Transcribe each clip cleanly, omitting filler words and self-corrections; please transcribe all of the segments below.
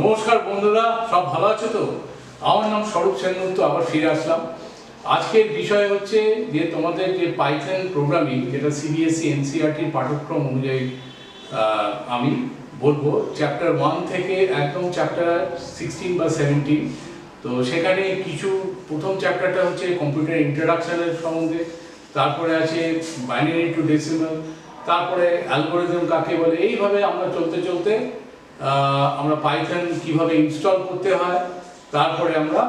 নমস্কার বন্ধুরা, সব ভালো আছো তো? আমার নাম স্বরূপ সেনগুপ্ত, আবার ফিরে আসলাম। আজকের বিষয় হচ্ছে যে তোমাদের যে পাইথন প্রোগ্রামিং, যেটা সিবিএসই এনসিইআরটির পাঠ্যক্রম অনুযায়ী আমি বলবো চ্যাপ্টার 1 থেকে একদম চ্যাপ্টার 16 বা 17। তো সেখানে কিছু প্রথম চ্যাপ্টারটা হচ্ছে কম্পিউটার ইন্ট্রোডাকশনের সম্বন্ধে, তারপরে আছে বাইনারি টু ডেসিমাল, তারপরে অ্যালগোরিদম কাকে বলে। এইভাবে আমরা চলতে চলতে আমরা পাইথন কিভাবে ইনস্টল করতে হয়, তারপরে আমরা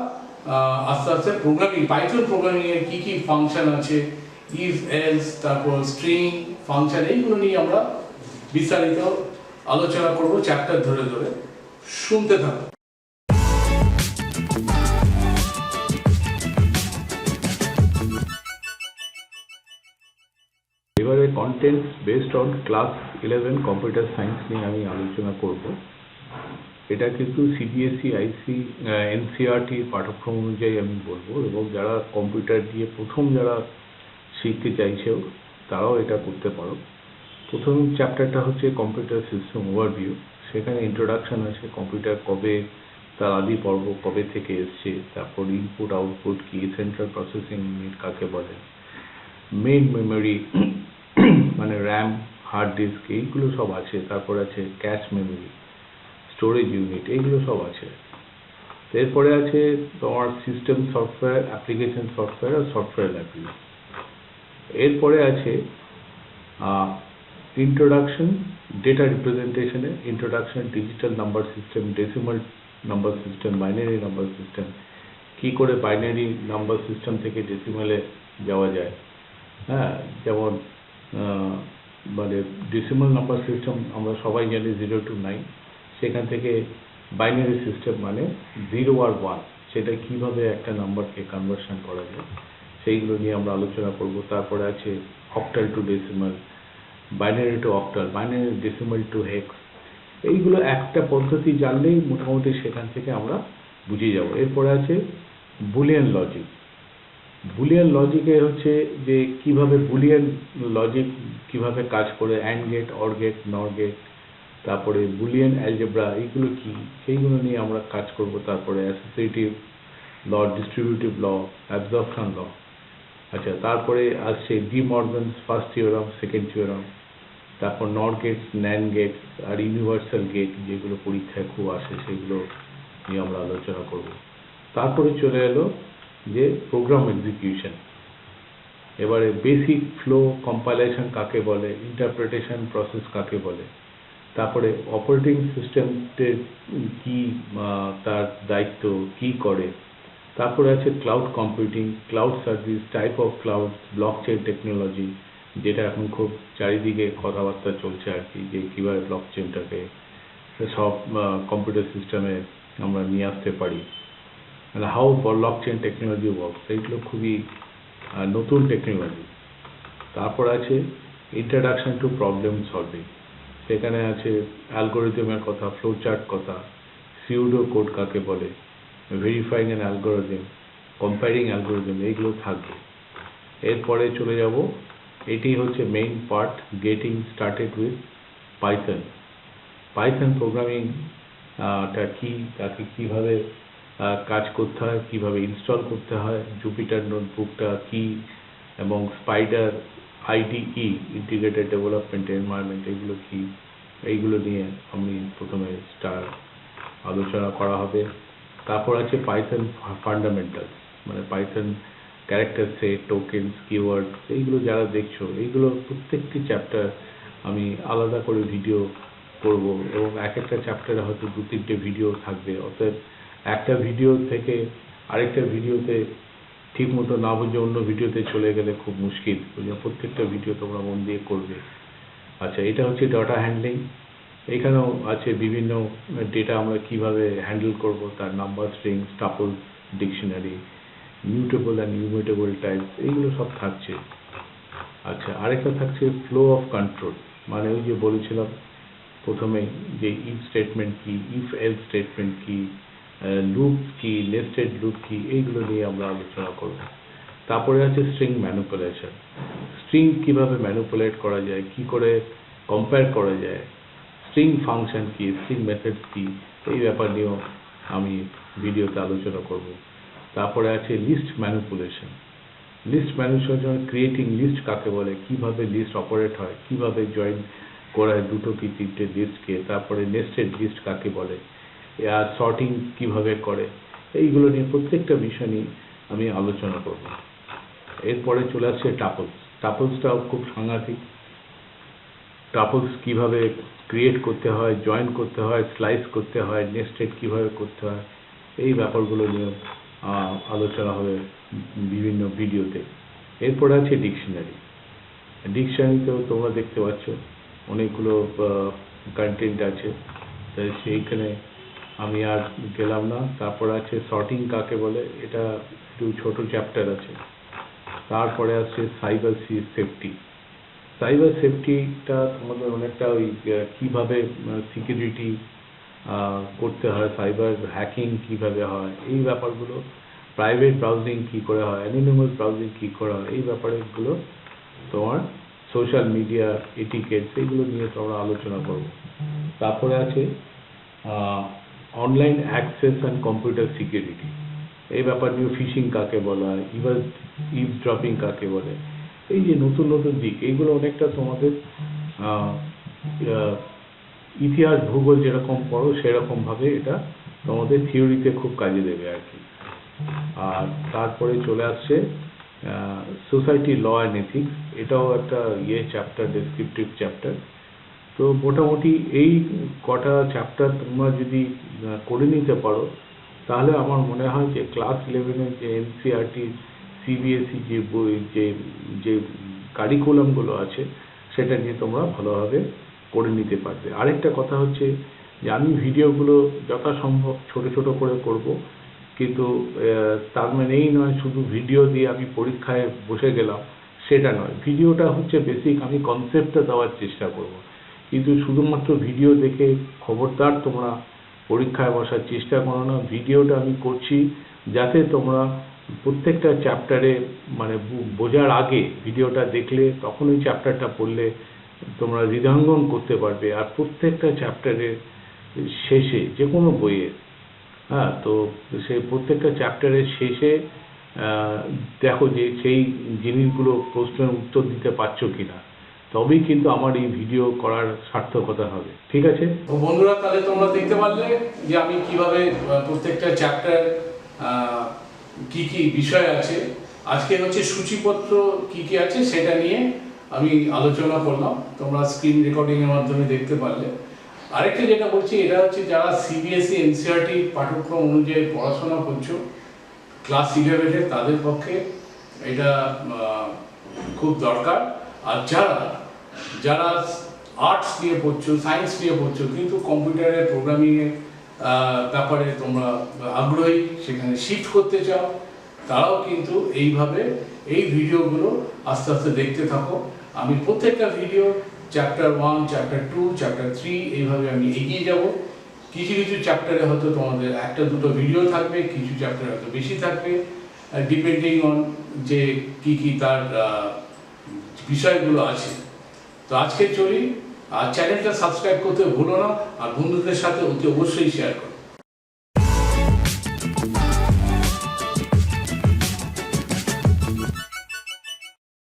আস্তে আস্তে প্রোগ্রামিং, পাইথন প্রোগ্রামিংয়ের কী কী ফাংশন আছে, ইফ এলস, তারপর স্ট্রিং ফাংশন, এইগুলো নিয়ে আমরা বিস্তারিত আলোচনা করব চ্যাপ্টার ধরে ধরে। শুনতে থাকো। এবারে content based on class 11 computer science নিয়ে আমি আলোচনা করব। এটা কিন্তু সিবিএসই এনসিইআরটির পাঠ্যক্রম অনুযায়ী আমি বলবো, এবং যারা কম্পিউটার দিয়ে প্রথম যারা শিখতে চাইছেও তারাও এটা করতে পারো। প্রথম চ্যাপ্টারটা হচ্ছে কম্পিউটার সিস্টেম ওভারভিউ। সেখানে ইন্ট্রোডাকশন আছে, কম্পিউটার কবে, তার আদি পর্ব কবে থেকে এসছে, তারপর ইনপুট আউটপুট কি, সেন্ট্রাল প্রসেসিং ইউনিট কাকে বলে, মেইন মেমোরি মানে র্যাম, হার্ড ডিস্ক, এইগুলো সব আছে। তারপর আছে ক্যাশ মেমোরি, স্টোরেজ ইউনিট, এইগুলো সব আছে। এরপরে আছে তোমার সিস্টেম সফটওয়্যার, অ্যাপ্লিকেশন সফটওয়্যার আর সফটওয়্যার লাইব্রেরি। এরপরে আছে ইন্ট্রোডাকশন ডেটা রিপ্রেজেন্টেশনে, introduction digital number system, decimal number system, binary number system, কী করে বাইনারি নাম্বার সিস্টেম থেকে ডেসিমালে যাওয়া যায়। হ্যাঁ, যেমন মানে ডেসিমাল নাম্বার সিস্টেম আমরা সবাই জানি 0 to 9, সেখান থেকে বাইনারি সিস্টেম মানে 0 আর 1, সেটা কিভাবে একটা নাম্বারকে কনভার্সন করা যায়, সেইগুলো নিয়ে আমরা আলোচনা করব। তারপরে আছে octal two decimal, binary two octal, binary decimal two hex. এইগুলো একটা পদ্ধতি জানলেই মোটামুটি সেখান থেকে আমরা বুঝে যাব। এরপরে আছে বুলিয়ান লজিক। বুলিয়ান লজিকে হচ্ছে যে কিভাবে বুলিয়ান লজিক কিভাবে কাজ করে, অ্যান্ড গেট, অর গেট, নর গেট, তারপরে বুলিয়ান অ্যালজেব্রা, এইগুলো কি, সেইগুলো নিয়ে আমরা কাজ করব। তারপরে অ্যাসোসিয়েটিভ ল, ডিস্ট্রিবিউটিভ ল, অ্যাবজর্পশন ল। আচ্ছা, তারপরে আসছে D Morgan's first theorem, second theorem, তারপর নর গেটস, ন্যান্ড গেটস আর ইউনিভার্সাল গেট, যেগুলো পরীক্ষায় খুব আসে, সেগুলো নিয়ে আমরা আলোচনা করব। তারপরে চলে এলো যে প্রোগ্রাম এক্সিকিউশন। এবারে বেসিক ফ্লো, কম্পাইলেশন কাকে বলে, ইন্টারপ্রিটেশন প্রসেস কাকে বলে, তারপরে অপারেটিং সিস্টেমের কি তার দায়িত্ব, কি করে, তারপরে আছে cloud computing, cloud service, type of cloud, blockchain technology, যেটা এখন খুব চারিদিকে কথাবার্তা চলছে আর কি, যে কীভাবে ব্লকচেইনটাকে সব কম্পিউটার সিস্টেমে আমরা নিয়ে আসতে পারি, মানে হাউ ব্লকচেইন টেকনোলজি ওয়ার্কস, এইগুলো খুবই নতুন টেকনোলজি। তারপর আছে ইন্ট্রোডাকশন টু প্রবলেম সলভিং, সেখানে আছে অ্যালগোরিদমের কথা, ফ্লো চার্ট কথা, সিউডো কোড কাকে বলে, verifying an algorithm, comparing algorithm, এইগুলো থাকবে। এরপরে চলে যাব, এটি হচ্ছে main part, getting started with Python. Python programming টা কি, তাকে কিভাবে কাজ করতে হয়, কিভাবে ইনস্টল করতে হয়, জুপিটার নোটবুকটা কি, এবং spider IDE, integrated development environment, এগুলো কি, এইগুলো নিয়ে আমি প্রথমে আলোচনা করা হবে। তারপর আছে পাইথন ফান্ডামেন্টালস, মানে Python character set, tokens, keyword, এইগুলো যারা দেখছো, এইগুলো প্রত্যেকটি চ্যাপ্টার আমি আলাদা করে ভিডিও করব, এবং এক একটা চ্যাপ্টারে হয়তো 2-3টে ভিডিও থাকবে। অতএব একটা ভিডিও থেকে আরেকটা ভিডিওতে ঠিক মতো না বুঝে অন্য ভিডিওতে চলে গেলে খুব মুশকিল, প্রত্যেকটা ভিডিও তোমরা মন দিয়ে করবে। আচ্ছা, এটা হচ্ছে ডাটা হ্যান্ডলিং। এখানেও আছে বিভিন্ন ডেটা আমরা কিভাবে হ্যান্ডেল করব, তার number, strings, tuple, dictionary, mutable and immutable types, এইগুলো সব থাকছে। আচ্ছা, আরেকটা থাকছে ফ্লো অফ কন্ট্রোল, মানে ওই যে বলেছিলাম প্রথমে যে ইফ স্টেটমেন্ট কি, ইফ এলস স্টেটমেন্ট কি, লুপ কি, নেস্টেড লুপ কি, এইগুলো নিয়ে আমরা আলোচনা করব। তারপরে আছে স্ট্রিং ম্যানিপুলেশন, স্ট্রিং কিভাবে ম্যানিপুলেট করা যায়, কি করে কম্পেয়ার করা যায়, স্ট্রিং ফাংশন কি, স্ট্রিং মেথডস কি, এই ব্যাপার নিয়েও আমি ভিডিওতে আলোচনা করব। তারপরে আছে list manipulation. List manipulation, creating list কাকে বলে, কিভাবে লিস্ট অপারেট হয়, কিভাবে জয়েন করা হয় দুটো কি তিনটে লিস্টকে, তারপরে নেস্টেড লিস্ট কাকে বলে, আর সর্টিং কিভাবে করে, এইগুলো নিয়ে প্রত্যেকটা বিষয় নিয়ে আমি আলোচনা করব। এরপরে চলে আসছে টাপলস। টাপলসটাও খুব সাংঘাতিক। টাপলস কিভাবে ক্রিয়েট করতে হয়, জয়েন করতে হয়, স্লাইস করতে হয়, নেস্টেড কিভাবে করতে হয়, এই ব্যাপারগুলো নিয়ে আলোচনা হবে বিভিন্ন ভিডিওতে। এরপরে আছে ডিকশনারি। ডিকশনারিতেও তোমরা দেখতে পাচ্ছ অনেকগুলো কন্টেন্ট আছে, তাই সেইখানে আমি আর গেলাম না। তারপর আছে সর্টিং কাকে বলে, এটা একটু ছোট চ্যাপ্টার আছে। তারপরে আছে সাইবার সেফটি। সাইবার সেফটিটা তোমাদের অনেকটা ওই কীভাবে সিকিউরিটি করতে হয়, সাইবার হ্যাকিং কিভাবে হয়, এই ব্যাপারগুলো, প্রাইভেট ব্রাউজিং কী করে হয়, অ্যানোনিমাস ব্রাউজিং কী করে হয়, এই ব্যাপারগুলো তোমার সোশ্যাল মিডিয়া এটিকেট, সেইগুলো নিয়ে তোমরা আলোচনা করব। তারপরে আছে online access and computer security, এই ব্যাপার নিয়ে ফিশিং কাকে বলা, ইভড্রপিং কাকে বলে, এই যে নতুন নতুন দিক, এইগুলো অনেকটা তোমাদের ইতিহাস ভূগোল যেরকম পড়ো সেরকমভাবে এটা তোমাদের থিওরিতে খুব কাজে দেবে আর কি। আর তারপরে চলে আসছে সোসাইটি ল অ্যান্ড এথিক্স, এটাও একটা চ্যাপ্টার, ডেসক্রিপটিভ চ্যাপ্টার। তো মোটামুটি এই কটা চ্যাপ্টার তোমরা যদি করে নিতে পারো, তাহলে আমার মনে হয় যে ক্লাস 11-এর যে এনসিইআরটি সিবিএসই যে বই যে কারিকুলামগুলো আছে সেটা নিয়ে তোমরা ভালোভাবে করে নিতে পারবে। আরেকটা কথা হচ্ছে যে আমি ভিডিওগুলো যথাসম্ভব ছোট ছোট করে করব, কিন্তু তার মানে এই নয় শুধু ভিডিও দিয়ে আমি পরীক্ষায় বসে গেলাম, সেটা নয়। ভিডিওটা হচ্ছে বেসিক, আমি কনসেপ্টটা দেওয়ার চেষ্টা করব, কিন্তু শুধুমাত্র ভিডিও দেখে খবরদার তোমরা পরীক্ষায় বসার চেষ্টা করো না। ভিডিওটা আমি করছি যাতে তোমরা প্রত্যেকটা চ্যাপ্টারে মানে বোঝার আগে ভিডিওটা দেখলে তখন ওই চ্যাপ্টারটা পড়লে তোমরা হৃদয়ঙ্গম করতে পারবে। আর প্রত্যেকটা চ্যাপ্টারের শেষে যে কোনো বইয়ের, হ্যাঁ, তো সেই প্রত্যেকটা চ্যাপ্টারের শেষে দেখো যে সেই জিনিসগুলো প্রশ্নের উত্তর দিতে পারছো কিনা, তবেই কিন্তু আমার এই ভিডিও করার সার্থকতা হবে। ঠিক আছে তো বন্ধুরা, তাহলে তোমরা দেখতে পারলে যে আমি কিভাবে প্রত্যেকটা চ্যাপ্টার কি কি বিষয় আছে, আজকে হচ্ছে সূচিপত্র কি কি আছে সেটা নিয়ে আমি আলোচনা করলাম, তোমরা স্ক্রিন রেকর্ডিং এর মাধ্যমে দেখতে পারলে। আরেকটা যেটা বলছি, এটা হচ্ছে যারা সিবিএসই এনসিইআরটি পাঠ্যক্রম অনুযায়ী পড়াশোনা করছো ক্লাস 11-এ, তাদের পক্ষে এটা খুব দরকার। আর যারা আর্টস নিয়ে পড়ছো, সায়েন্স নিয়ে পড়ছো, কিন্তু কম্পিউটারের প্রোগ্রামিংয়ের ব্যাপারে তোমরা আগ্রহী, সেখানে শিফট করতে চাও, তারাও কিন্তু এইভাবে এই ভিডিওগুলো আস্তে আস্তে দেখতে থাকো। আমি প্রত্যেকটা ভিডিও চ্যাপ্টার 1, চ্যাপ্টার 2, চ্যাপ্টার 3 এইভাবে আমি এগিয়ে যাব। কিছু কিছু চ্যাপ্টারে হয়তো তোমাদের একটা দুটো ভিডিও থাকবে, কিছু চ্যাপ্টারে হয়তো বেশি থাকবে, ডিপেন্ডিং অন যে কি কি তার বিষয়গুলো আছে। তো আজকে চলি, আর চ্যানেলটা সাবস্ক্রাইব করতে ভুলো না, আর বন্ধুদের সাথে অতি অবশ্যই শেয়ার করো।